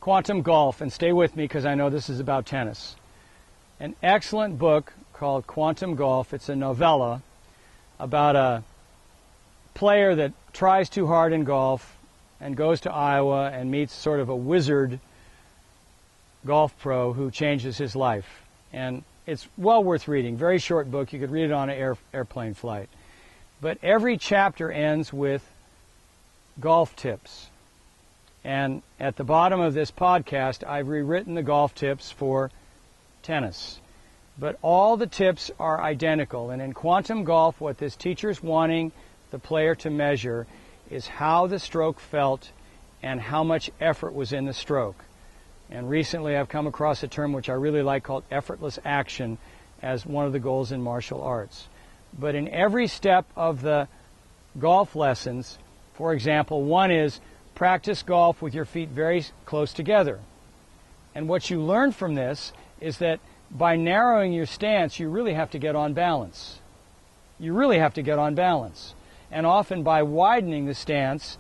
Quantum Golf, and stay with me because I know this is about tennis. An excellent book called Quantum Golf. It's a novella about a player that tries too hard in golf and goes to Iowa and meets sort of a wizard golf pro who changes his life. And it's well worth reading. Very short book. You could read it on an airplane flight. But every chapter ends with golf tips. And at the bottom of this podcast, I've rewritten the golf tips for tennis. But all the tips are identical. And in Quantum Golf, what this teacher's wanting the player to measure is how the stroke felt and how much effort was in the stroke. And recently I've come across a term which I really like called effortless action as one of the goals in martial arts. But in every step of the golf lessons, for example, one is practice golf with your feet very close together. And what you learn from this is that by narrowing your stance, you really have to get on balance. You really have to get on balance. And often by widening the stance,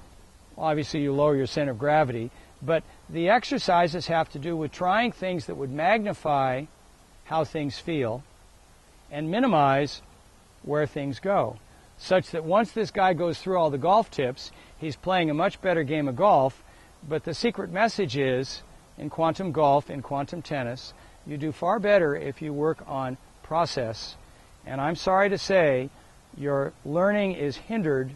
obviously you lower your center of gravity, but the exercises have to do with trying things that would magnify how things feel and minimize where things go, such that once this guy goes through all the golf tips, he's playing a much better game of golf. But the secret message is, in quantum golf, in quantum tennis, you do far better if you work on process. And I'm sorry to say, your learning is hindered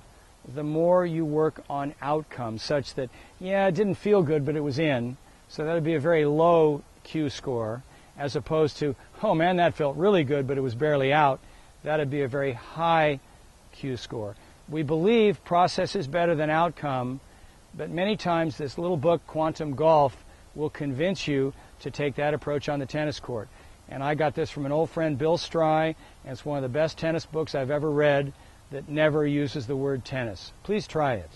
the more you work on outcomes, such that, yeah, it didn't feel good, but it was in. So that would be a very low Q score, as opposed to, oh man, that felt really good, but it was barely out. That would be a very high Q score. We believe process is better than outcome, but many times this little book, Quantum Golf, will convince you to take that approach on the tennis court. And I got this from an old friend, Bill Stry, and it's one of the best tennis books I've ever read that never uses the word tennis. Please try it.